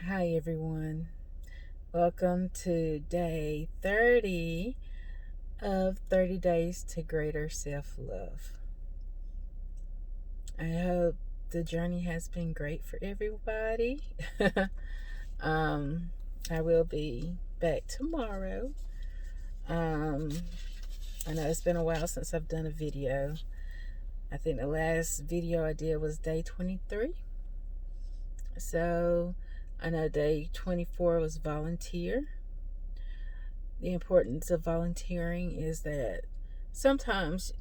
Hi, everyone. Welcome to day 30 of 30 Days to Greater Self Love. I hope the journey has been great for everybody. um, I will be back tomorrow. Um, I know it's been a while since I've done a video. I think the last video I did was day 23. So I know day 24 was volunteer. The importance of volunteering is that sometimes,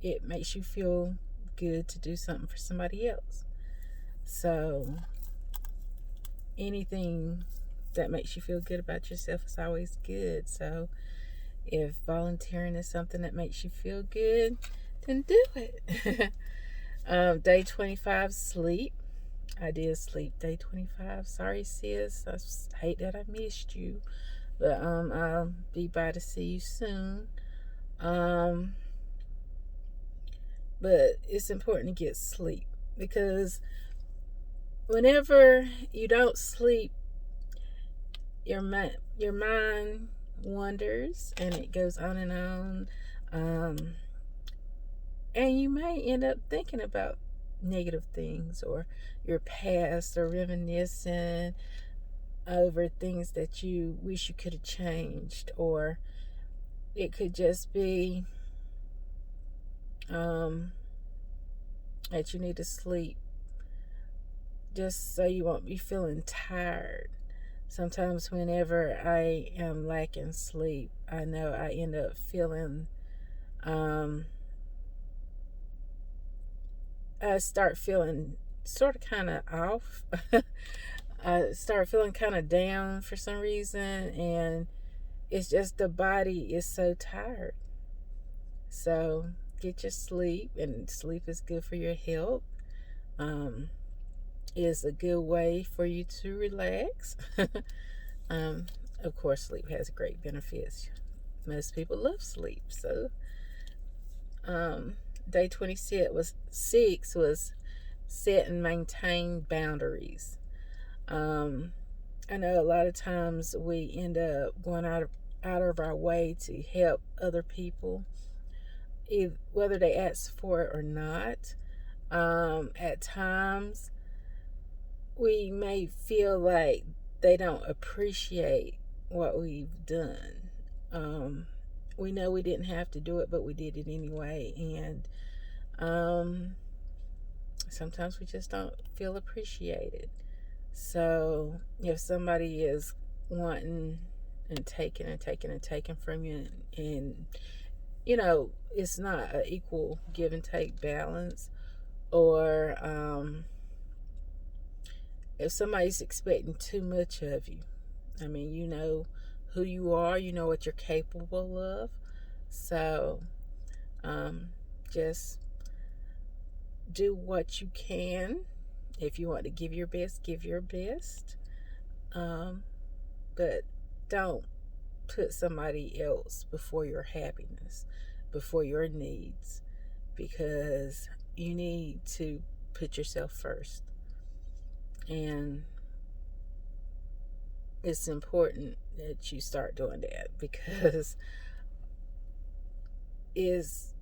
it makes you feel good to do something for somebody else. So anything that makes you feel good about yourself is always good. So if volunteering is something that makes you feel good, then do it. Day 25, sleep. I did sleep day 25. Sorry, sis. I hate that I missed you. But I'll be by to see you soon. Um, but it's important to get sleep because whenever you don't sleep, your mind wanders and it goes on and on. Um, and you may end up thinking about negative things or your past or reminiscing over things that you wish you could have changed, or it could just be um, that you need to sleep just so you won't be feeling tired. Sometimes, whenever I am lacking sleep, I know I end up feeling, um, I start feeling sort of kind of off. I start feeling kind of down for some reason, and it's just the body is so tired. So, get your sleep, and sleep is good for your health. Um, is a good way for you to relax. um, of course, sleep has great benefits. Most people love sleep. So, um, day 26 was set and maintain boundaries. Um, I know a lot of times we end up going out of our way to help other people, whether they ask for it or not. At times, we may feel like they don't appreciate what we've done. Um, we know we didn't have to do it, but we did it anyway. And sometimes we just don't feel appreciated. So if somebody is wanting and taking and taking and taking from you, and it's not an equal give and take balance, or if somebody's expecting too much of you, I mean, you know who you are, you know what you're capable of. So um, just do what you can. If you want to give your best, give your best. Um, but don't put somebody else before your happiness, before your needs, because you need to put yourself first. And it's important that you start doing that, because is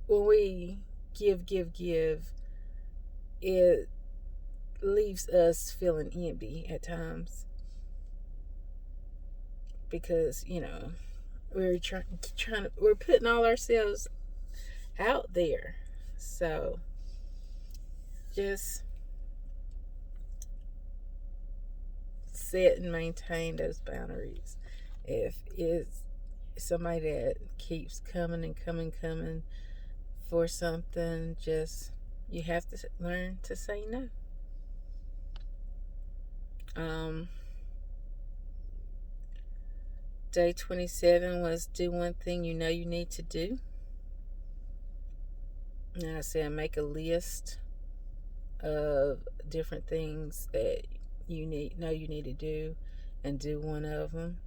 when we give, it leaves us feeling empty at times, because we're putting all ourselves out there. So just set and maintain those boundaries. If it's somebody that keeps coming and coming for something, just you have to learn to say no. um Day 27 was do one thing you know you need to do. And I said make a list of different things that you need to do, and do one of them.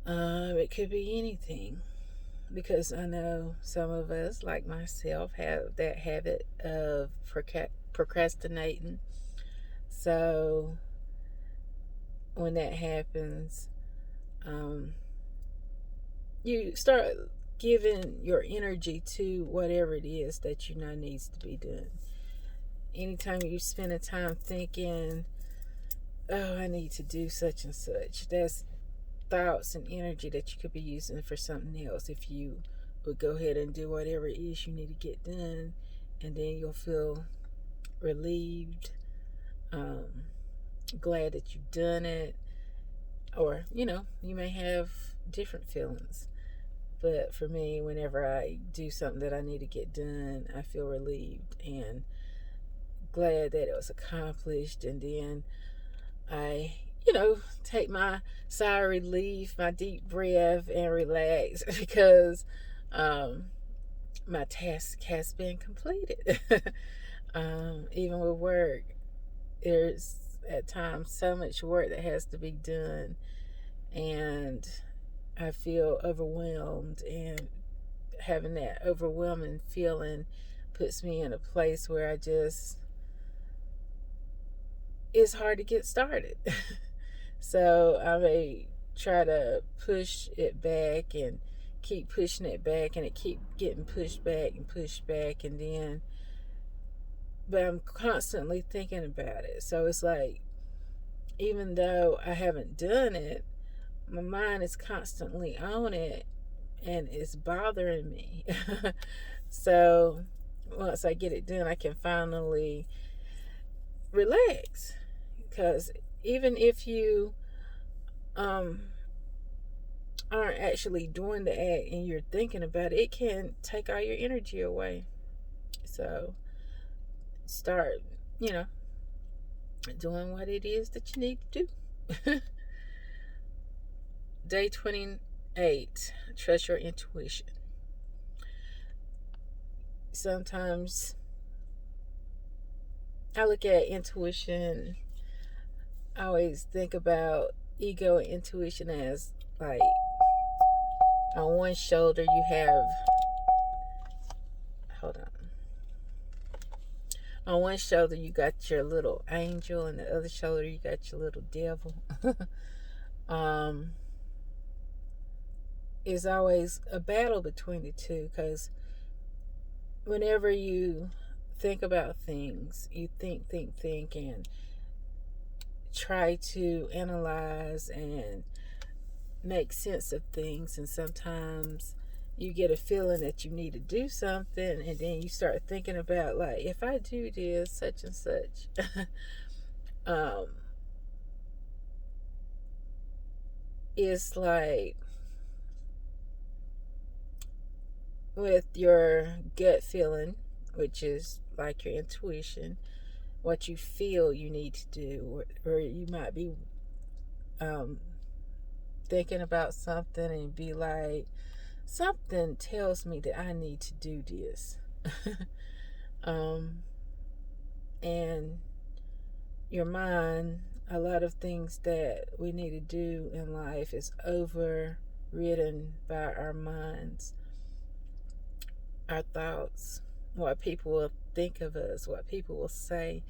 It could be anything, because I know some of us, like myself, have that habit of procrastinating. So when that happens, you start giving your energy to whatever it is that you know needs to be done. Anytime you spend a time thinking, oh, I need to do such and such, that's thoughts and energy that you could be using for something else. If you would go ahead and do whatever it is you need to get done, and then you'll feel relieved, glad that you've done it, or you may have different feelings. But for me, whenever I do something that I need to get done, I feel relieved and glad that it was accomplished. And then I, take my sigh of relief, my deep breath, and relax because my task has been completed. Even with work, there's at times so much work that has to be done, and I feel overwhelmed, and having that overwhelming feeling puts me in a place where it's hard to get started. So I may try to push it back and keep pushing it back, and it keep getting pushed back, and then but I'm constantly thinking about it. So it's like, even though I haven't done it, my mind is constantly on it, and it's bothering me. So once I get it done, I can finally relax. Because even if you aren't actually doing the act and you're thinking about it, it can take all your energy away. So start, doing what it is that you need to do. Day 28, trust your intuition. Sometimes I look at intuition, I always think about ego and intuition as like, on one shoulder you have, on one shoulder you got your little angel, and the other shoulder you got your little devil. It's always a battle between the two, because whenever you think about things, you think, and try to analyze and make sense of things, and sometimes you get a feeling that you need to do something, and then you start thinking about, like, if I do this, such and such. It's like, with your gut feeling, which is like your intuition, what you feel you need to do, or you might be thinking about something and be like, something tells me that I need to do this. And your mind, a lot of things that we need to do in life is overridden by our minds, our thoughts, what people will think of us, what people will say,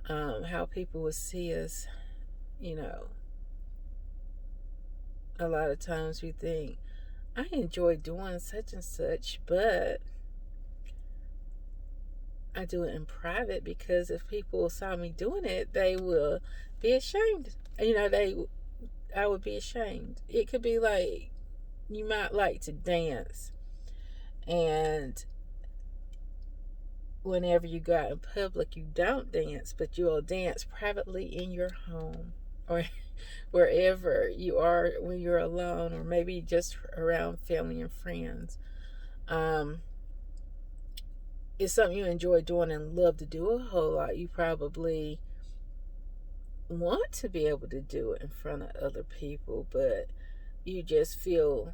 how people will see us. A lot of times we think, I enjoy doing such and such, but I do it in private, because if people saw me doing it, they will be ashamed. I would be ashamed. It could be like, you might like to dance, and whenever you go out in public, you don't dance, but you'll dance privately in your home, or wherever you are when you're alone, or maybe just around family and friends. It's something you enjoy doing and love to do a whole lot. You probably want to be able to do it in front of other people, but you just feel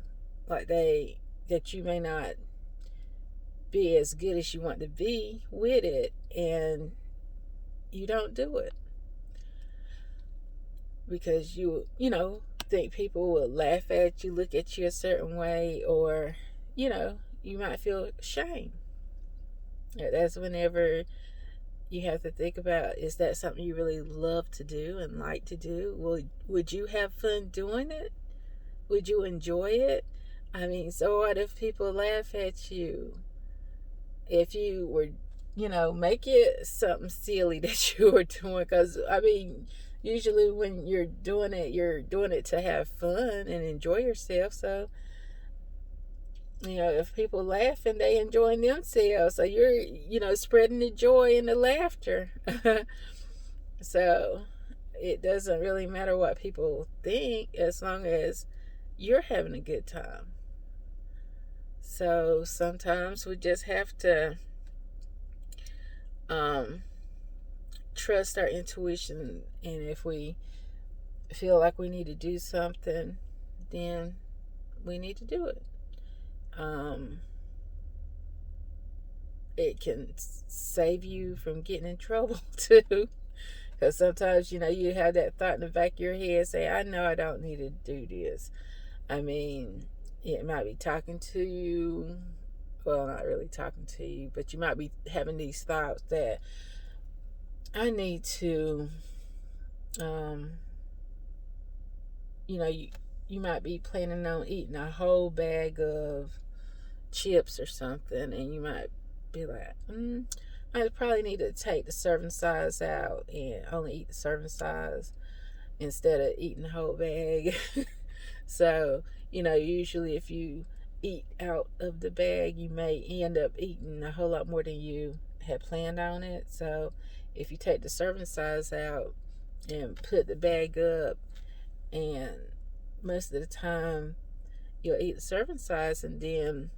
like that you may not be as good as you want to be with it, and you don't do it because you think people will laugh at you, look at you a certain way, or you might feel shame. That's whenever you have to think about, is that something you really love to do and like to do? Would you have fun doing it? Would you enjoy it? I mean, so what if people laugh at you? If you were, make it something silly that you were doing. Because, I mean, usually when you're doing it to have fun and enjoy yourself. So, if people laughing, they enjoying themselves. So you're, spreading the joy and the laughter. So it doesn't really matter what people think as long as you're having a good time. So sometimes we just have to trust our intuition, and if we feel like we need to do something, then we need to do it. It can save you from getting in trouble too, because sometimes you have that thought in the back of your head, say, I know I don't need to do this. I mean, it might be talking to you, well, not really talking to you, but you might be having these thoughts that I need to, you might be planning on eating a whole bag of chips or something, and you might be like, I probably need to take the serving size out and only eat the serving size instead of eating the whole bag. So, usually if you eat out of the bag, you may end up eating a whole lot more than you had planned on it. So if you take the serving size out and put the bag up, and most of the time you'll eat the serving size, and then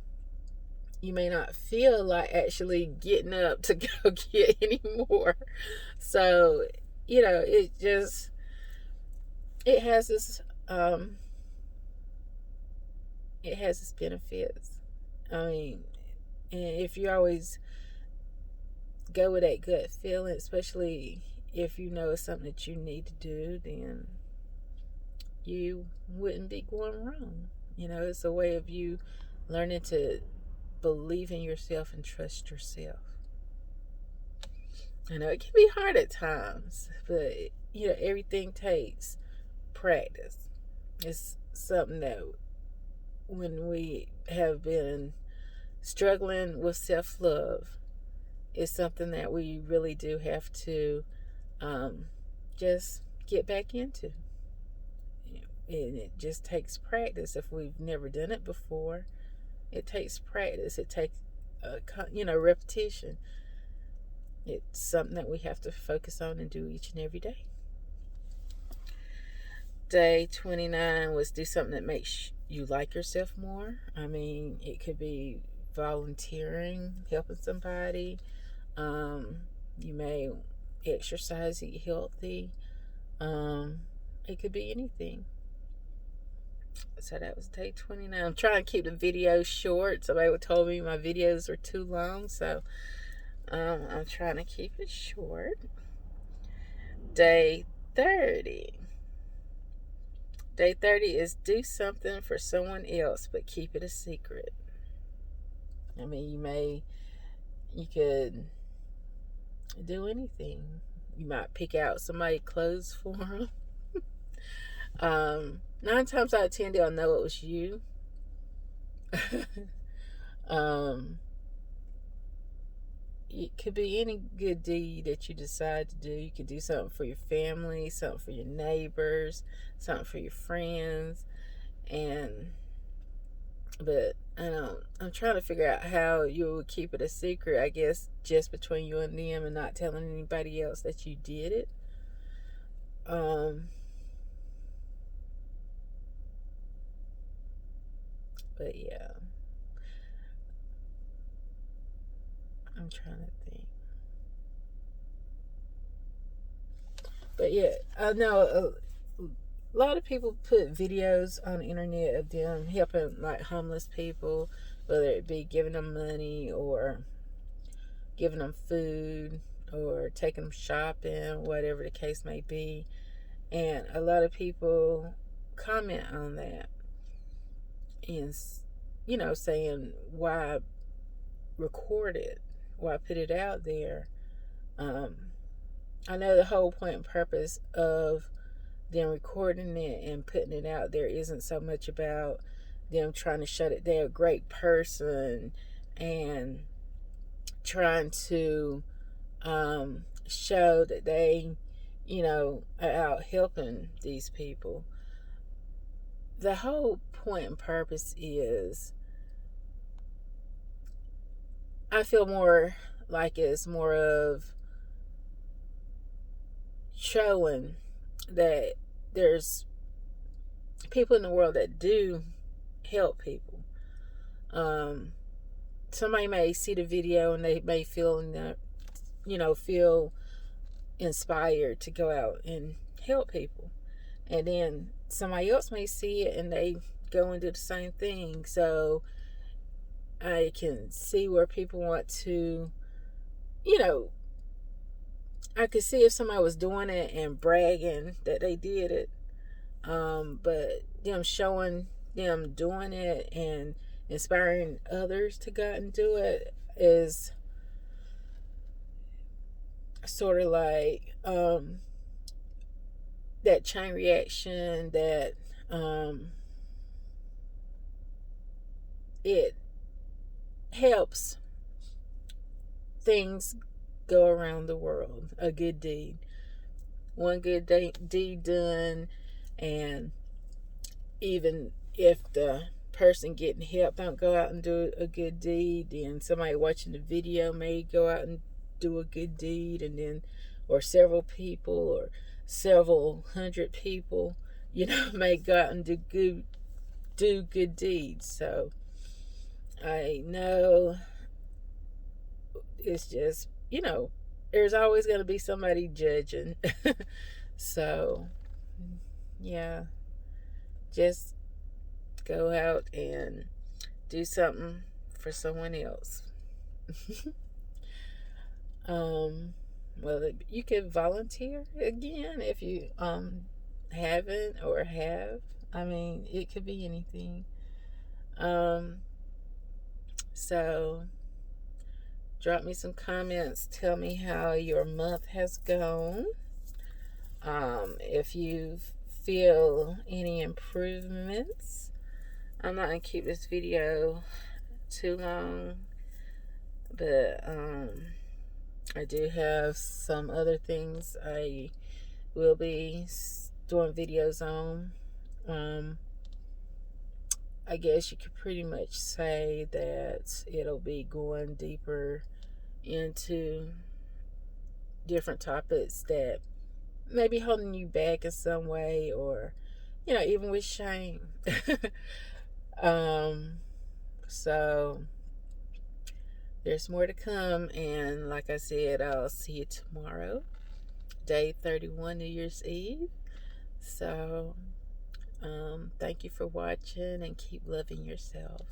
you may not feel like actually getting up to go get any more. So, it has this it has its benefits. I mean, and if you always go with that gut feeling, especially if you know it's something that you need to do, then you wouldn't be going wrong. It's a way of you learning to believe in yourself and trust yourself. I know it can be hard at times, but everything takes practice. It's something that when we have been struggling with self-love, it's something that we really do have to just get back into. And it just takes practice. If we've never done it before, it takes practice. It takes repetition. It's something that we have to focus on and do each and every day. Day 29 was do something that makes you like yourself more. I mean, it could be volunteering, helping somebody. You may exercise, eat healthy. It could be anything. So that was day 29. I'm trying to keep the videos short. Somebody told me my videos are too long, so I'm trying to keep it short. Day 30. Day 30 is do something for someone else, but keep it a secret. I mean, you could do anything. You might pick out somebody's clothes for them. 9 times out of 10, they'll know it was you. It could be any good deed that you decide to do. You could do something for your family, something for your neighbors, something for your friends, but I'm trying to figure out how you would keep it a secret. I guess just between you and them, and not telling anybody else that you did it. But yeah, I'm trying to think. But yeah, I know a lot of people put videos on the internet of them helping like homeless people, whether it be giving them money or giving them food or taking them shopping, whatever the case may be. And a lot of people comment on that and saying, why record it, why put it out there, I know the whole point and purpose of them recording it and putting it out there isn't so much about them trying to show that they're a great person and trying to show that they, are out helping these people. The whole point and purpose is, I feel more like it's more of showing that there's people in the world that do help people. Somebody may see the video and they may feel feel inspired to go out and help people, and then somebody else may see it and they go and do the same thing. So I can see where people want to, I could see if somebody was doing it and bragging that they did it, but them showing them doing it and inspiring others to go out and do it is sort of like that chain reaction that it helps things go around the world. A good deed, one good deed done, and even if the person getting help don't go out and do a good deed, then somebody watching the video may go out and do a good deed, and then, or several people or several hundred people, may go out and do good deeds. So I know it's just, there's always going to be somebody judging. So yeah, just go out and do something for someone else. Well, you could volunteer again if you haven't or have. I mean, it could be anything. So drop me some comments. Tell me how your month has gone. If you feel any improvements. I'm not going to keep this video too long, but I do have some other things I will be doing videos on. I guess you could pretty much say that it'll be going deeper into different topics that may be holding you back in some way, or even with shame. So there's more to come, and like I said, I'll see you tomorrow, day 31, New Year's Eve. So thank you for watching, and keep loving yourself.